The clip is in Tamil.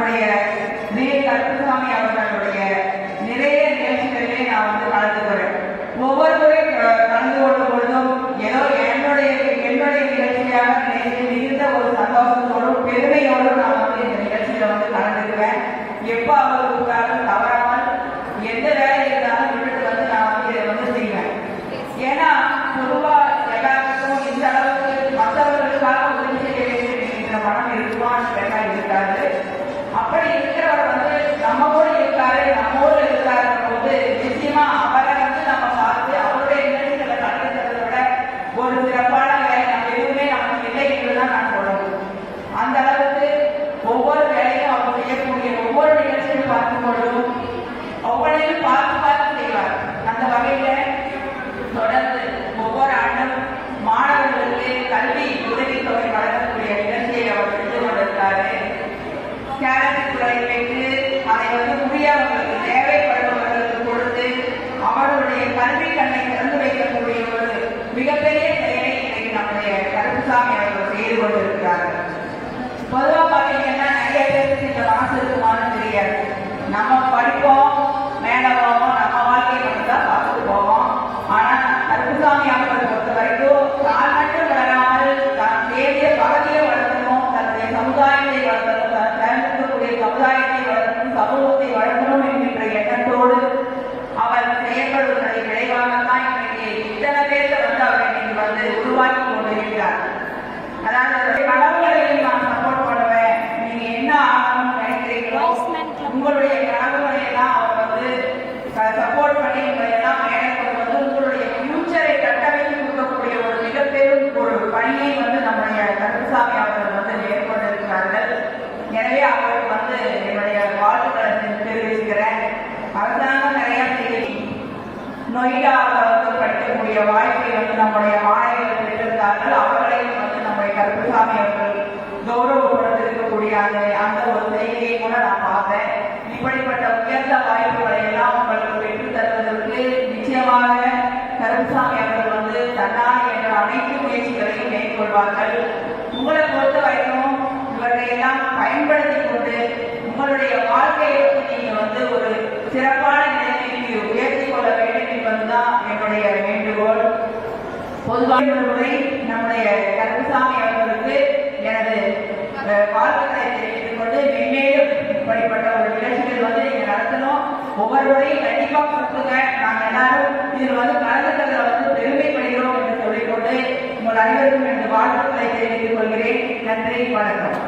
நம்முடைய கருப்புசாமி அவர்களுடைய நிறைய நிகழ்ச்சிகளிலே நான் வந்து கலந்துக்கிறேன். ஒவ்வொரு முறை கலந்து கொள்ளும் பொழுதும் ஏதோ என்னுடைய நிகழ்ச்சியாக மிகுந்த ஒரு சந்தோஷத்தோடும் பெருமையோடும் நான் வந்து இந்த நிகழ்ச்சியில வந்து கலந்துக்குவேன். எப்போ அவர் கூட்டாலும் தவறாமல் எந்த வேலை இருந்தாலும் விட்டுட்டு வந்து நான் வந்து இதை வந்து செய்வேன். ஏன்னா பொதுவா எல்லாருக்கும் இந்த அளவுக்கு மற்றவர்களுக்காக உதவி செய்ய வேண்டிய மனம் இருக்குமான்னு கேட்டா இருக்காது. அப்படி இருக்கிறவர் வந்து நம்ம கூட இருக்காரு, நம்மோடு இருக்காரு போது நிச்சயமா அவரை வந்து நம்ம பார்த்து அவருடைய நிகழ்ச்சிகளை கலந்துக்கிறத விட ஒரு சிறப்பான வேலை நம்ம எதுவுமே நமக்கு இல்லை என்றுதான் நான் சொல்லணும். அந்த அளவுக்கு ஒவ்வொரு வேலையும் அவர் செய்யக்கூடிய ஒவ்வொரு நிகழ்ச்சியும் பார்க்கும் பொழுதும் ஒவ்வொன்றையும் பார்த்து செய்வார். அந்த வகையில தொடர்ந்து ஒவ்வொரு ஆண்டும் மாணவர்களுக்கு கல்வி உதவித்தொகை வழங்கக்கூடிய நிகழ்ச்சியை அவர் செஞ்சு கொண்டிருக்காரு. ஸ்காலர்ஷிப்களை பெற்று அதை வந்து உரியவர்களுக்கு தேவைப்படுபவர்களுக்கு கொடுத்து அவர்களுடைய கல்வி கண்ணை திறந்து வைக்கக்கூடிய ஒரு மிகப்பெரிய செயலை இன்றைக்கு நம்முடைய கருப்புசாமி அவர்கள் செய்து கொண்டிருக்கிறார்கள். பொதுவாக பார்த்தீங்கன்னா நிறைய பேருக்கு இந்த மனசு இருக்குமான்னு தெரியாது. நம்ம படிப்போம், மேலே போவோம், நம்ம வாழ்க்கையை மட்டும் தான் பார்த்துட்டு போவோம். ஆனால் கருப்புசாமி அவர்களை பொறுத்த வரைக்கும் தான் மட்டும் வளராமல் தான் தேடிய பகுதியை வளர்க்கணும், தன்னுடைய சமுதாயத்தை வளர்க்கணும், தான் தேர்ந்தெடுக்கக்கூடிய சமுதாயத்தை வளர்க்கணும், சமூகத்தை வளர்க்கணும் என்கின்ற எண்ணத்தோடு அவர் செயல்படுவதை விளைவாகத்தான் இன்றைக்கு இத்தனை பேரை வந்து அவர் இன்னைக்கு வந்து உருவாக்கி கொண்டிருக்கிறார். அதாவது கனவுகளையும் நான் சப்போர்ட் பண்ணுவேன், நீங்க என்ன ஆகணும்னு நினைக்கிறீங்களோ உங்களுடைய கனவுகளை எல்லாம் அவர் வந்து சப்போர்ட் பண்ணி உங்களை எல்லாம் மேலே கொண்டு வந்து உங்களுடைய ஃபியூச்சரை கட்டமைத்து கொடுக்கக்கூடிய ஒரு மிகப்பெரும் ஒரு பணியை வந்து நம்முடைய கருப்புசாமி அவர்கள் வந்து மேற்கொண்டிருக்கிறார்கள். எனவே அவருக்கு வந்து என்னுடைய வாழ்த்துக்களை தெரிவிச்சுக்கிறேன். அரசாங்கம் நிறைய நொய்டாவில் வந்து படிக்கக்கூடிய வாய்ப்பை வந்து நம்முடைய மாணவர்கள் பெற்றிருந்தார்கள். அவர்களையும் வந்து நம்முடைய கருப்புசாமி அவர்கள் கௌரவப்படுத்திருக்கக்கூடிய அந்த ஒரு செய்தியை கூட நான் பார்த்தேன். இப்படிப்பட்ட உயர்ந்த வாய்ப்புகளை எல்லாம் உங்களுக்கு பெற்று தருவதற்கு நிச்சயமாக கருப்புசாமி அவர்கள் வந்து தன்னால் என்ற அனைத்து முயற்சிகளையும் மேற்கொள்வார்கள். உங்களை பொறுத்த வரைக்கும் இவற்றையெல்லாம் பயன்படுத்தி கொண்டு உங்களுடைய வாழ்க்கையை நீங்க வந்து ஒரு சிறப்பான நிலைமைக்கு உயர்த்தி கொள்ள வேண்டும் என்பதுதான் என்னுடைய வேண்டுகோள். பொதுவான முறை நம்முடைய கருப்புசாமி அவர்களுக்கு எனது வாழ்த்துக்களை தெரிவித்துக் கொண்டு மென்மேலும் இப்படிப்பட்ட ஒரு நிகழ்ச்சிகள் வந்து நீங்க நடத்தணும். ஒவ்வொருவரையும் கண்டிப்பா கொடுத்துங்க. நாங்கள் எல்லாரும் இதில் வந்து கலந்துக்கிறதுல வந்து பெருமைப்படுகிறோம் என்று சொல்லிக்கொண்டு உங்கள் அனைவருக்கும் எனது வாழ்த்துக்களை தெரிவித்துக் கொள்கிறேன். நன்றி, வணக்கம்.